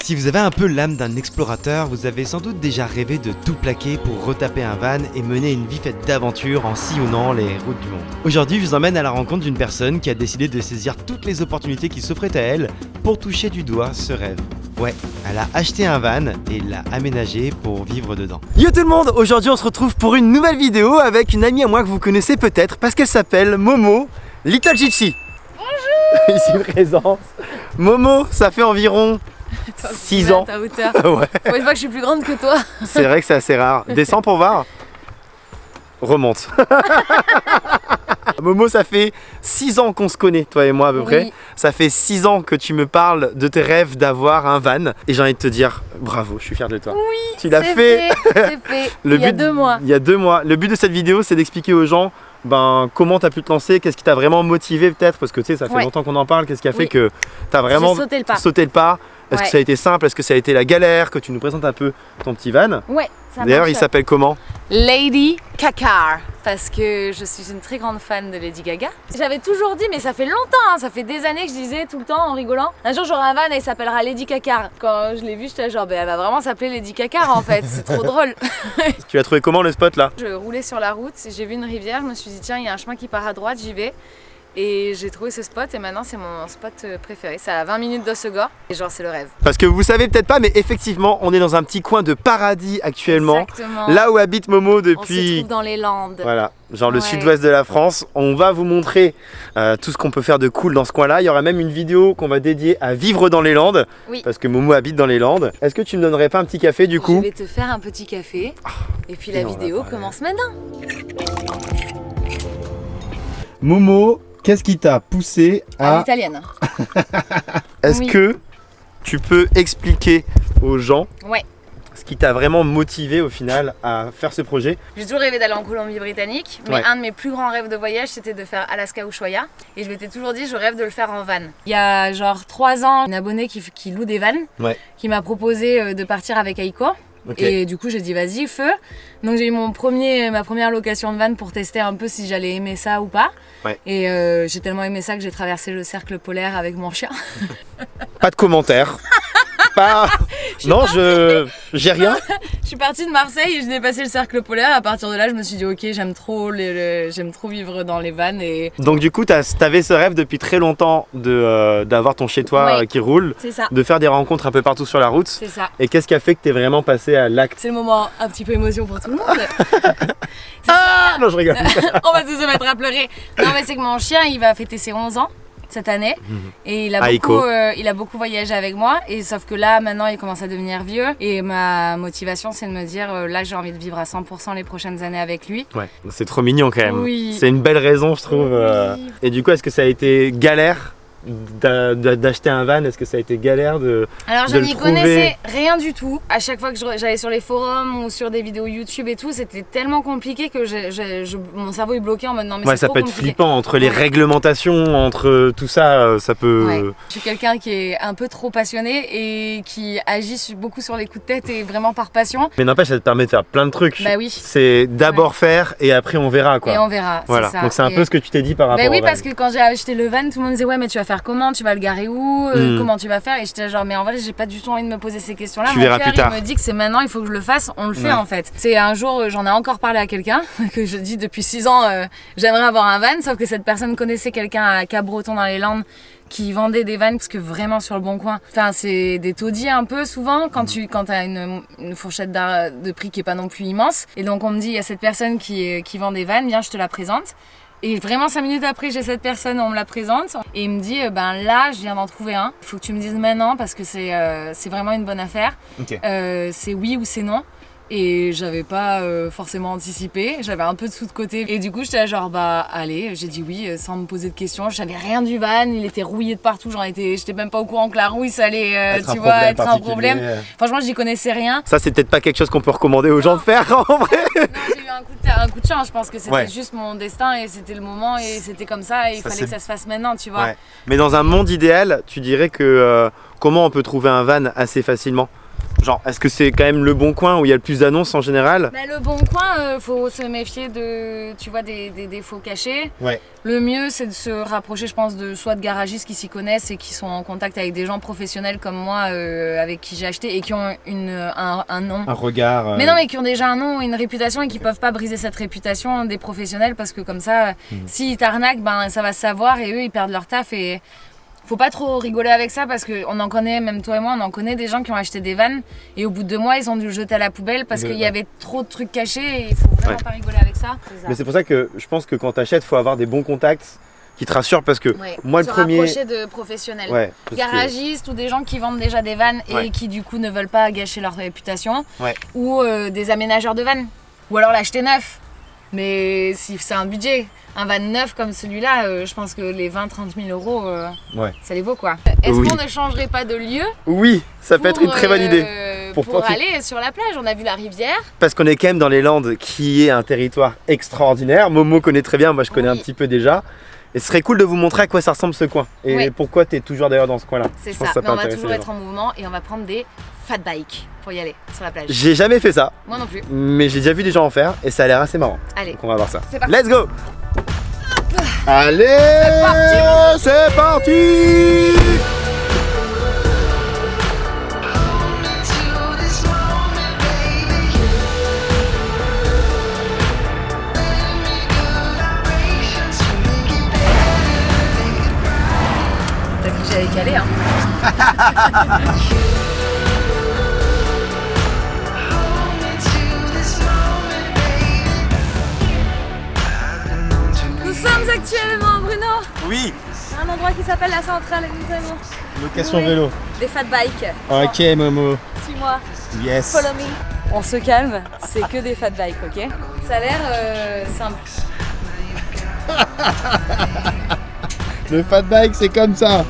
Si vous avez un peu l'âme d'un explorateur, vous avez sans doute déjà rêvé de tout plaquer pour retaper un van et mener une vie faite d'aventures en sillonnant les routes du monde. Aujourd'hui, je vous emmène à la rencontre d'une personne qui a décidé de saisir toutes les opportunités qui s'offraient à elle pour toucher du doigt ce rêve. Ouais, elle a acheté un van et l'a aménagé pour vivre dedans. Yo tout le monde, aujourd'hui on se retrouve pour une nouvelle vidéo avec une amie à moi que vous connaissez peut-être parce qu'elle s'appelle Momo, Little Gypsy. Bonjour. Ici présente. Momo, ça fait environ 6 ans. Ta hauteur. Ouais. Pour une fois que je suis plus grande que toi. C'est vrai que c'est assez rare. Descends pour voir. Remonte. Momo, ça fait 6 ans qu'on se connaît, toi et moi à peu près. Ça fait 6 ans que tu me parles de tes rêves d'avoir un van. Et j'ai envie de te dire, bravo, je suis fier de toi. Oui, tu l'as fait. C'est fait. Il y a 2 mois. Il y a 2 mois. Le but de cette vidéo, c'est d'expliquer aux gens comment tu as pu te lancer, qu'est-ce qui t'a vraiment motivé peut-être, parce que tu sais, ça fait longtemps qu'on en parle, qu'est-ce qui a fait que tu as vraiment sauté le pas. Est-ce que ça a été simple, est-ce que ça a été la galère, que tu nous présentes un peu ton petit van? Ouais. D'ailleurs, il s'appelle comment? Lady Car, parce que je suis une très grande fan de Lady Gaga. J'avais toujours dit, mais ça fait longtemps, ça fait des années que je disais tout le temps en rigolant, un jour j'aurai un van et il s'appellera Lady Car. Quand je l'ai vu, j'étais genre, elle va vraiment s'appeler Lady Car en fait, c'est trop drôle. Tu l'as trouvé comment le spot là? Je roulais sur la route, j'ai vu une rivière, je me suis dit tiens, il y a un chemin qui part à droite, j'y vais. Et j'ai trouvé ce spot et maintenant c'est mon spot préféré. C'est à 20 minutes d'Ossegor et genre c'est le rêve. Parce que vous savez peut-être pas, mais effectivement on est dans un petit coin de paradis actuellement. Exactement. Là où habite Momo depuis... On se trouve dans les Landes. Voilà, genre le sud-ouest de la France. On va vous montrer tout ce qu'on peut faire de cool dans ce coin-là. Il y aura même une vidéo qu'on va dédier à vivre dans les Landes. Oui. Parce que Momo habite dans les Landes. Est-ce que tu me donnerais pas un petit café du coup? Je vais te faire un petit café. Et puis la vidéo commence maintenant. Momo, qu'est-ce qui t'a poussé à... l'italienne. Est-ce que tu peux expliquer aux gens ce qui t'a vraiment motivé au final à faire ce projet? J'ai toujours rêvé d'aller en Colombie-Britannique, mais un de mes plus grands rêves de voyage c'était de faire Alaska-Ushuaïa. Et je m'étais toujours dit je rêve de le faire en van. Il y a genre 3 ans, une abonnée qui loue des vannes, qui m'a proposé de partir avec Aiko. Et du coup j'ai dit vas-y feu. Donc j'ai eu ma première location de van pour tester un peu si j'allais aimer ça ou pas. Et j'ai tellement aimé ça que j'ai traversé le cercle polaire avec mon chien. Pas de commentaires. Non, j'ai rien. Je suis partie de Marseille et je dépassé le cercle polaire. À partir de là, je me suis dit ok, j'aime trop vivre dans les vannes. Et... Donc du coup, t'avais ce rêve depuis très longtemps d'avoir ton chez-toi qui roule, de faire des rencontres un peu partout sur la route. C'est ça. Et qu'est-ce qui a fait que t'es vraiment passé à l'acte? C'est le moment un petit peu émotion pour tout le monde. Non, je rigole. On va tous se mettre à pleurer. Non mais c'est que mon chien, il va fêter ses 11 ans. Cette année et il a beaucoup voyagé avec moi et sauf que là maintenant il commence à devenir vieux et ma motivation c'est de me dire là j'ai envie de vivre à 100% les prochaines années avec lui. Ouais, c'est trop mignon quand même. C'est une belle raison je trouve. Et du coup est-ce que ça a été galère d'acheter un van? Est-ce que ça a été galère de Alors je n'y connaissais rien du tout. À chaque fois que j'allais sur les forums ou sur des vidéos YouTube et tout, c'était tellement compliqué que mon cerveau est bloqué en mode non mais c'est ça trop peut être compliqué. flippant entre les réglementations, entre tout ça, ça peut... Je suis quelqu'un qui est un peu trop passionné et qui agit beaucoup sur les coups de tête et vraiment par passion. Mais n'empêche ça te permet de faire plein de trucs. Bah oui. C'est d'abord faire et après on verra quoi. Et on verra, voilà. C'est ça. Donc c'est un peu ce que tu t'es dit par rapport au van. Parce que quand j'ai acheté le van, tout le monde disait ouais mais tu vas faire comment, tu vas le garer où, comment tu vas faire, et j'étais genre mais en vrai j'ai pas du tout envie de me poser ces questions là. Tu verras plus tard. Il me dit que c'est maintenant, il faut que je le fasse, on le fait en fait. C'est un jour j'en ai encore parlé à quelqu'un que je dis depuis 6 ans j'aimerais avoir un van, sauf que cette personne connaissait quelqu'un à Cap-Breton dans les Landes qui vendait des vannes parce que vraiment sur le bon coin, enfin c'est des taudis un peu souvent quand t'as une fourchette de prix qui est pas non plus immense, et donc on me dit il y a cette personne qui vend des vannes, viens je te la présente. Et vraiment 5 minutes après, j'ai cette personne, on me la présente et il me dit là je viens d'en trouver un, il faut que tu me dises maintenant parce que c'est vraiment une bonne affaire. C'est oui ou c'est non. Et j'avais pas forcément anticipé, j'avais un peu de sous de côté et du coup j'étais là genre allez, j'ai dit oui sans me poser de questions. Je savais rien du van, il était rouillé de partout, j'étais même pas au courant que la rouille ça allait être un problème. Franchement j'y connaissais rien. Ça c'est peut-être pas quelque chose qu'on peut recommander aux gens de faire en vrai. Non, j'ai eu un coup de chance, je pense que c'était juste mon destin et c'était le moment et c'était comme ça et il fallait que ça se fasse maintenant, tu vois. Mais dans un monde idéal, tu dirais que comment on peut trouver un van assez facilement? Genre, est-ce que c'est quand même Le Bon Coin où il y a le plus d'annonces en général? Bah, Le Bon Coin, faut se méfier de, tu vois, des défauts cachés. Ouais. Le mieux, c'est de se rapprocher, je pense, soit de garagistes qui s'y connaissent et qui sont en contact avec des gens professionnels comme moi, avec qui j'ai acheté et qui ont un nom. Un regard. Mais non, mais qui ont déjà un nom, une réputation et qui peuvent pas briser cette réputation des professionnels parce que comme ça, s'ils t'arnaquent, ben ça va se savoir et eux ils perdent leur taf et faut pas trop rigoler avec ça parce qu'on en connaît, même toi et moi, on en connaît des gens qui ont acheté des vannes et au bout de 2 mois ils ont dû le jeter à la poubelle parce qu'il y avait trop de trucs cachés et il faut vraiment pas rigoler avec ça. Mais c'est pour ça que je pense que quand t'achètes, faut avoir des bons contacts qui te rassurent parce que moi le premier. Se rapprocher de professionnels, garagistes ou des gens qui vendent déjà des vannes et qui du coup ne veulent pas gâcher leur réputation, ou des aménageurs de vannes, ou alors l'acheter neuf. Mais si c'est un budget, un van neuf comme celui-là, je pense que les 20-30 000 euros, ça les vaut quoi. Est-ce qu'on ne changerait pas de lieu? Oui, ça peut être une très bonne idée. Pour aller sur la plage, on a vu la rivière. Parce qu'on est quand même dans les Landes qui est un territoire extraordinaire. Momo connaît très bien, moi je connais un petit peu déjà. Et ce serait cool de vous montrer à quoi ça ressemble ce coin. Et pourquoi tu es toujours d'ailleurs dans ce coin-là. C'est ça, mais on va toujours être en mouvement et on va prendre des fat bikes pour y aller sur la plage. J'ai jamais fait ça. Moi non plus. Mais j'ai déjà vu des gens en faire et ça a l'air assez marrant. Allez. Donc on va voir ça. C'est parti. Let's go. Allez, c'est parti. T'as vu que j'allais caler hein. Nous sommes actuellement, Bruno, Oui. à un endroit qui s'appelle la Centrale, exactement. Location vélo. Des fat bikes. Ok Momo. Suis-moi. Yes. Follow me. On se calme, c'est que des fat bikes, ok? Ça a l'air simple. Le fat bike c'est comme ça.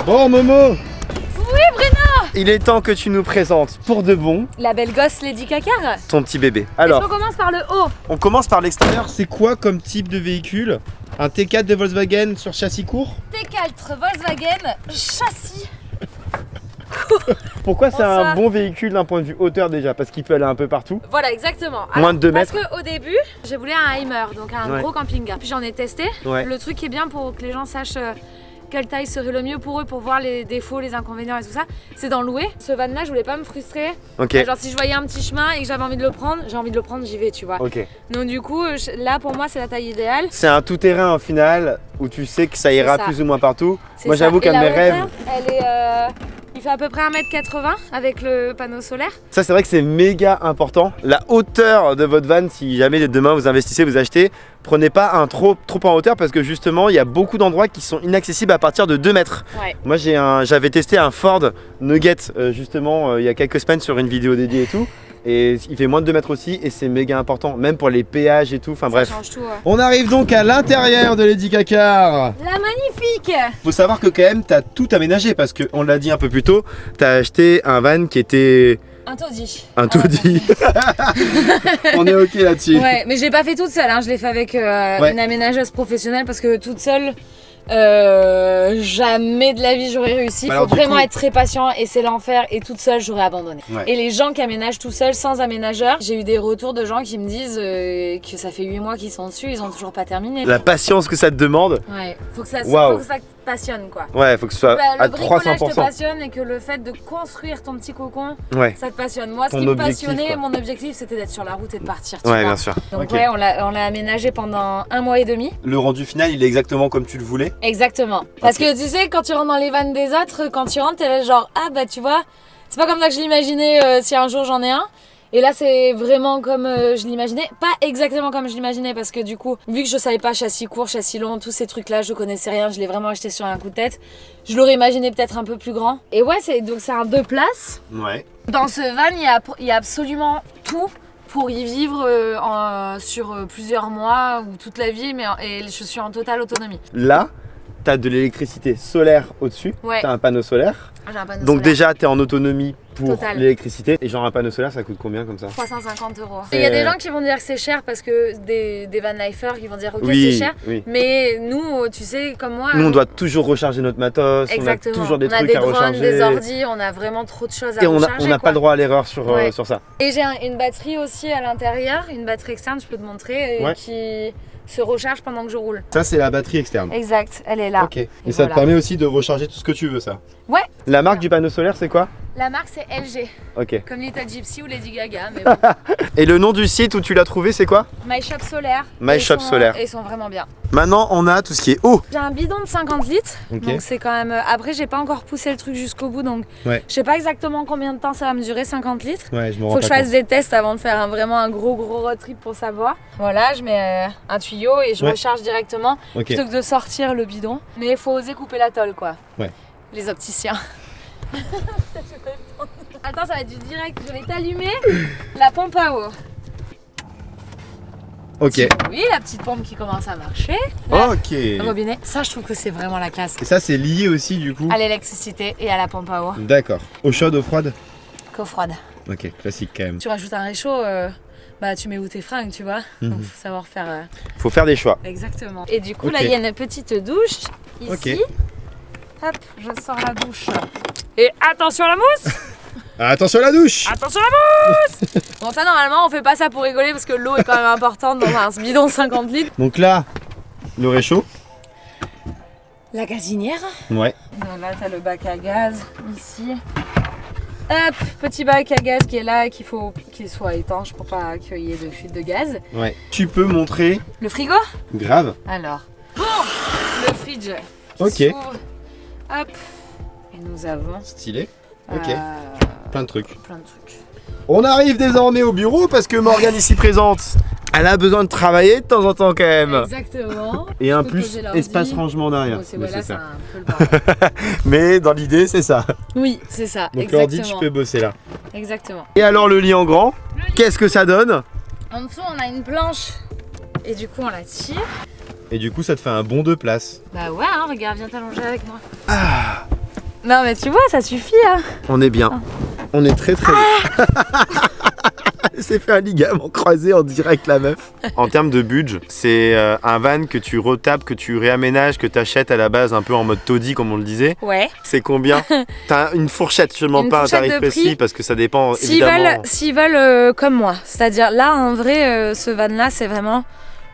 Bon Momo. Oui Bruno. Il est temps que tu nous présentes pour de bon La belle gosse Lady Cacar. ton petit bébé. Est-ce Alors, qu'on commence par le haut? on commence par l'extérieur. C'est quoi comme type de véhicule? Un T4 de Volkswagen sur châssis court? T4 Volkswagen, châssis. Pourquoi c'est Bonsoir. un bon véhicule d'un point de vue hauteur déjà? Parce qu'il peut aller un peu partout. Voilà, exactement. Moins de 2 mètres. Parce qu'au début, j'ai voulu un Heimer, donc un gros camping-car. Puis j'en ai testé. Ouais. Le truc qui est bien pour que les gens sachent quelle taille serait le mieux pour eux pour voir les défauts, les inconvénients et tout ça, c'est d'en louer. Ce van là, je voulais pas me frustrer. Ok. Genre si je voyais un petit chemin et que j'avais envie de le prendre, j'ai envie de le prendre, j'y vais, tu vois. Ok. Donc du coup, là pour moi c'est la taille idéale. C'est un tout-terrain au final où tu sais que ça ira ça. plus ou moins partout. C'est Moi ça. j'avoue Et qu'un de la mes rêves, hauteur, elle est, il fait à peu près 1m80 avec le panneau solaire. ça c'est vrai que c'est méga important. La hauteur de votre van, si jamais demain vous investissez, vous achetez, prenez pas un trop en hauteur parce que justement il y a beaucoup d'endroits qui sont inaccessibles à partir de 2 mètres. Ouais. Moi j'avais testé un Ford Nugget justement il y a quelques semaines sur une vidéo dédiée et tout. Et il fait moins de 2 mètres aussi et c'est méga important, même pour les péages et tout, enfin bref. Ça change tout. On arrive donc à l'intérieur de Lady Cacar. La magnifique. Faut savoir que quand même t'as tout aménagé parce que on l'a dit un peu plus tôt, t'as acheté un van qui était Un taudis. un taudis. On est ok là-dessus. Ouais, mais je l'ai pas fait toute seule, hein. Je l'ai fait avec une aménageuse professionnelle parce que toute seule, jamais de la vie j'aurais réussi. Il Alors, faut du vraiment coup- être très patient et c'est l'enfer et toute seule j'aurais abandonné. Ouais. Et les gens qui aménagent tout seuls sans aménageur, j'ai eu des retours de gens qui me disent que ça fait 8 mois qu'ils sont dessus, ils ont toujours pas terminé. La patience que ça te demande, Ouais, faut que ça, Waouh. faut que ça te passionne quoi. ouais, faut que ce soit Le à bricolage te 300%. passionne et que le fait de construire ton petit cocon, Ouais, ça te passionne. Moi, ce Ton qui me objectif, passionnait, quoi. mon objectif, c'était d'être sur la route et de partir. Tu ouais, vois. bien sûr. Donc Ok. ouais, on l'a aménagé pendant 1 mois et demi. Le rendu final, il est exactement comme tu le voulais. Exactement. Parce Ok. que tu sais, quand tu rentres dans les vannes des autres, quand tu rentres, t'es là genre, ah bah tu vois, c'est pas comme ça que je l'imaginais si un jour j'en ai un. Et là, c'est vraiment comme je l'imaginais. Pas exactement comme je l'imaginais parce que du coup, vu que je savais pas châssis court, châssis long, tous ces trucs-là, je connaissais rien, je l'ai vraiment acheté sur un coup de tête. Je l'aurais imaginé peut-être un peu plus grand. Et ouais, donc c'est un 2 places. Ouais. Dans ce van, il y a absolument tout pour y vivre sur plusieurs mois ou toute la vie, et je suis en totale autonomie. Là, t'as de l'électricité solaire au-dessus, Ouais. t'as un panneau solaire. J'ai un panneau Donc solaire. déjà, t'es en autonomie pour Total. l'électricité. Et genre un panneau solaire, ça coûte combien comme ça? 350 €. Il y a des gens qui vont dire que c'est cher parce que des van lifers qui vont dire ok Oui, c'est cher. oui. Mais nous, tu sais, comme moi. Nous, on doit toujours recharger notre matos, Exactement. on a toujours des on a trucs des à drones, recharger. des ordis, on a vraiment trop de choses à Et on recharger. n'a pas le droit à l'erreur Ouais. sur ça. Et j'ai une batterie aussi à l'intérieur, une batterie externe, je peux te montrer, Ouais. qui se recharge pendant que je roule. Ça, c'est la batterie externe. Exact, elle est là. Ok. Et ça voilà. te permet aussi de recharger tout ce que tu veux, ça. Ouais. La marque du panneau solaire, c'est quoi? La marque c'est LG, Ok. comme Little Gypsy ou Lady Gaga. Mais bon. Et le nom du site où tu l'as trouvé, c'est quoi? My Shop Solaire. My Et ils Shop sont- Solaire. et Ils sont vraiment bien. Maintenant, on a tout ce qui est eau. J'ai un bidon de 50 litres, Ok. donc c'est quand même. Après, j'ai pas encore poussé le truc jusqu'au bout, donc Ouais. je sais pas exactement combien de temps ça va me durer 50 litres. Ouais, je me rends Faut que je pas fasse compte. des tests avant de faire vraiment un gros road trip pour savoir. Voilà, je mets un tuyau et je Ouais. recharge directement Ok. plutôt que de sortir le bidon. Mais il faut oser couper la tôle, quoi. Ouais. Les opticiens. Attends, ça va être du direct. Je vais t'allumer la pompe à eau. Ok. Oui, la petite pompe qui commence à marcher. Là, Ok. le robinet. Ça, je trouve que c'est vraiment la classe. Et ça, c'est lié aussi, du coup. À l'électricité et à la pompe à eau. D'accord. Eau chaude, eau froide? Qu'eau froide. Ok, classique quand même. Tu rajoutes un réchaud, bah tu mets où tes fringues, tu vois. Mhm. Donc faut savoir faire. Faut faire des choix. Exactement. Et du coup, Ok. là, il y a une petite douche ici. Ok. Hop, je sors la douche. Et attention à la mousse! Attention à la douche! Attention à la mousse! Bon, ça, normalement, on fait pas ça pour rigoler parce que l'eau est quand même importante dans un bidon 50 litres. Donc là, le réchaud. La gazinière. Ouais. Donc là, t'as le bac à gaz ici. Hop, petit bac à gaz qui est là et qu'il faut qu'il soit étanche pour pas qu'il y ait de fuite de gaz. Ouais. Tu peux montrer. Le frigo? Grave. Alors, le fridge qui Ok. s'ouvre. Hop. Et nous avons Stylé. Ok. Plein de trucs. plein de trucs. On arrive désormais au bureau parce que Morgane ici présente, elle a besoin de travailler de temps en temps quand même. Exactement. Et un peux plus poser l'ordi. espace rangement derrière. Bon, c'est Mais voilà, c'est c'est ça. un peu le bordel. Mais dans l'idée, c'est ça. Oui, c'est ça. Donc exactement. l'ordi, tu peux bosser là. Exactement. Et alors le lit en grand, qu'est-ce que ça donne? En dessous, on a une planche. Et du coup, on la tire. Et du coup, ça te fait un bon 2 places. Bah ouais, hein, regarde, viens t'allonger avec moi. Non, mais tu vois, ça suffit. Hein. On est bien. On est très très bien. Elle s'est fait un ligament croisé en direct la meuf. En termes de budget, c'est un van que tu retapes, que tu réaménages, que tu achètes à la base un peu en mode taudis comme on le disait. Ouais. C'est combien? T'as une fourchette, je ne demande Une pas un fourchette tarif de précis prix. parce que ça dépend S'ils évidemment. veulent comme moi. C'est-à-dire, là, en vrai, ce van-là, c'est vraiment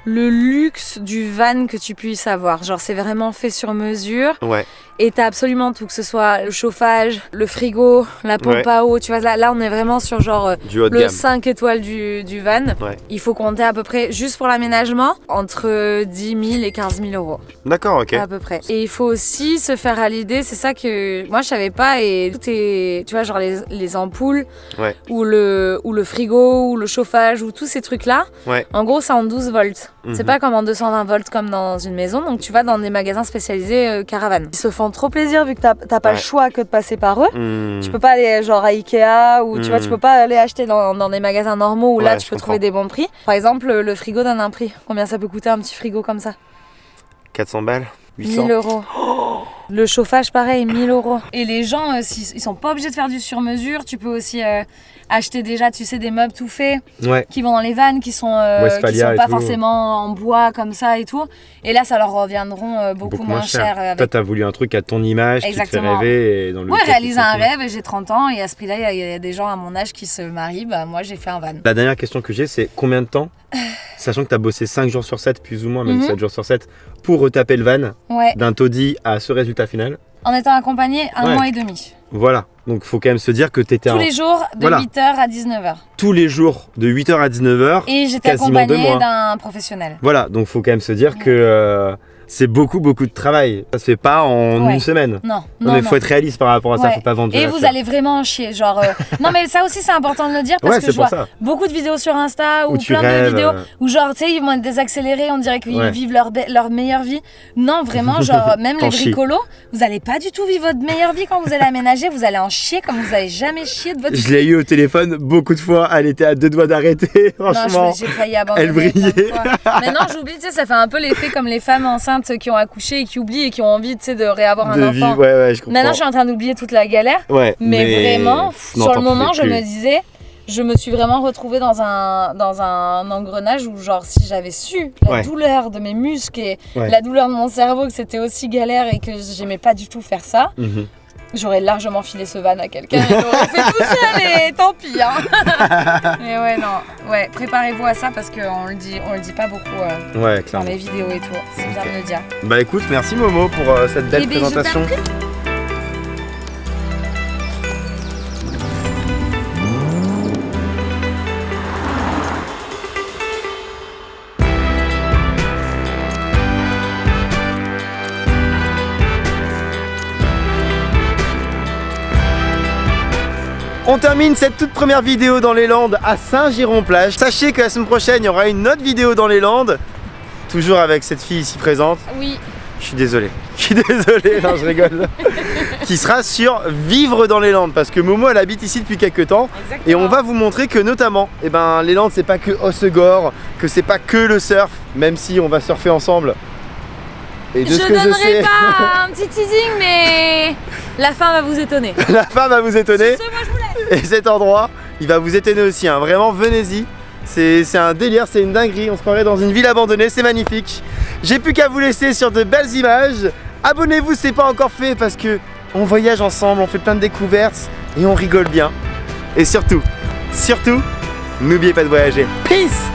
le luxe du van que tu puisses avoir. Genre, c'est vraiment fait sur mesure. Ouais, Et t'as absolument tout, que ce soit le chauffage, le frigo, la pompe Ouais. à eau. Tu vois, là, on est vraiment sur genre du haut de le gamme. 5 étoiles du van. Ouais. Il faut compter à peu près, juste pour l'aménagement, entre 10 000 et 15 000 euros. D'accord, ok. À peu près. Et il faut aussi se faire à l'idée, c'est ça que moi je savais pas, et tout est, tu vois, genre les ampoules, Ouais. ou le frigo, ou le chauffage, ou tous ces trucs-là. Ouais. En gros, c'est en 12 volts. C'est Mhm. pas comme en 220 volts comme dans une maison, donc tu vas dans des magasins spécialisés caravane. Ils se font trop plaisir vu que t'as pas Ouais. le choix que de passer par eux. Hmm. Tu peux pas aller genre à Ikea ou tu vois, tu Mhm. peux pas aller acheter dans des magasins normaux où là Ouais, tu je peux comprends. trouver des bons prix. Par exemple, le frigo donne un prix. Combien ça peut coûter un petit frigo comme ça? 400 balles 800 1000 euros. Le chauffage, pareil, 1000 euros. Et les gens, ils sont pas obligés de faire du sur-mesure. Tu peux aussi acheter déjà, tu sais, des meubles tout faits Ouais. qui vont dans les vannes, qui sont Westphalia et pas tout. forcément en bois comme ça et tout. Et là, ça leur reviendront beaucoup moins cher. Toi, t'as voulu un truc à ton image qui te fait Exactement. rêver et dans le. Moi, réaliser un rêve, et j'ai 30 ans, et à ce prix-là, il y a des gens à mon âge qui se marient. Bah, moi, j'ai fait un van. La dernière question que j'ai, c'est combien de temps, sachant que tu as bossé 5 jours sur 7, plus ou moins, même Mhm. 7 jours sur 7, pour retaper le van Ouais, d'un taudis à ce résultat final? en étant accompagné un Ouais. mois et demi. Voilà. Donc, faut quand même se dire que tu étais Tous les jours, de Voilà. 8h à 19h. tous les jours de 8h à 19h. Et j'étais Quasiment 2 accompagnée mois. d'un professionnel. Voilà. Donc, faut quand même se dire que c'est beaucoup de travail. Ça se fait pas en une semaine. Non, mais faut être réaliste par rapport à ça, faut pas vendre. Et vous allez vraiment en chier, genre. Non mais ça aussi c'est important de le dire parce que je vois beaucoup de vidéos sur Insta ou plein de vidéos où genre tu sais ils vont être désaccélérés, on dirait qu'ils vivent leur meilleure vie. Non vraiment genre même les bricolos, vous allez pas du tout vivre votre meilleure vie quand vous allez aménager, vous allez en chier comme vous avez jamais chié de votre vie. Je l'ai eu au téléphone beaucoup de fois, elle était à 2 doigts d'arrêter, franchement. Non, j'ai failli abandonner. Elle brillait. Maintenant j'oublie, tu sais, ça fait un peu l'effet comme les femmes enceintes qui ont accouché et qui oublient et qui ont envie, tu sais, de réavoir un enfant. Je comprends. Maintenant je suis en train d'oublier toute la galère. Mais vraiment, sur le moment, je me disais, je me suis vraiment retrouvée dans un engrenage où genre si j'avais su la douleur de mes muscles et la douleur de mon cerveau, que c'était aussi galère et que j'aimais pas du tout faire ça, j'aurais largement filé ce van à quelqu'un et j'aurais fait tout seul et tant pis hein. Mais préparez-vous à ça parce qu'on le dit pas beaucoup dans les vidéos et tout, c'est bien de le dire. Bah écoute, merci Momo pour cette belle présentation. On termine cette toute première vidéo dans les Landes à Saint-Giron-Plage. Sachez que la semaine prochaine, il y aura une autre vidéo dans les Landes, toujours avec cette fille ici présente. Oui. Je suis désolé, non je rigole. Qui sera sur vivre dans les Landes, parce que Momo elle habite ici depuis quelques temps. Exactement. Et on va vous montrer que notamment, les Landes c'est pas que Hossegor, que c'est pas que le surf, même si on va surfer ensemble. Et de ce que je sais, pas un petit teasing, mais la fin va vous étonner. La fin va vous étonner. Sur ce, moi, je vous laisse. Et cet endroit, il va vous étonner aussi, hein. Vraiment, venez-y. C'est un délire, c'est une dinguerie. On se croirait dans une ville abandonnée, c'est magnifique. J'ai plus qu'à vous laisser sur de belles images. Abonnez-vous si c'est pas encore fait parce que on voyage ensemble, on fait plein de découvertes et on rigole bien. Et surtout, n'oubliez pas de voyager. Peace!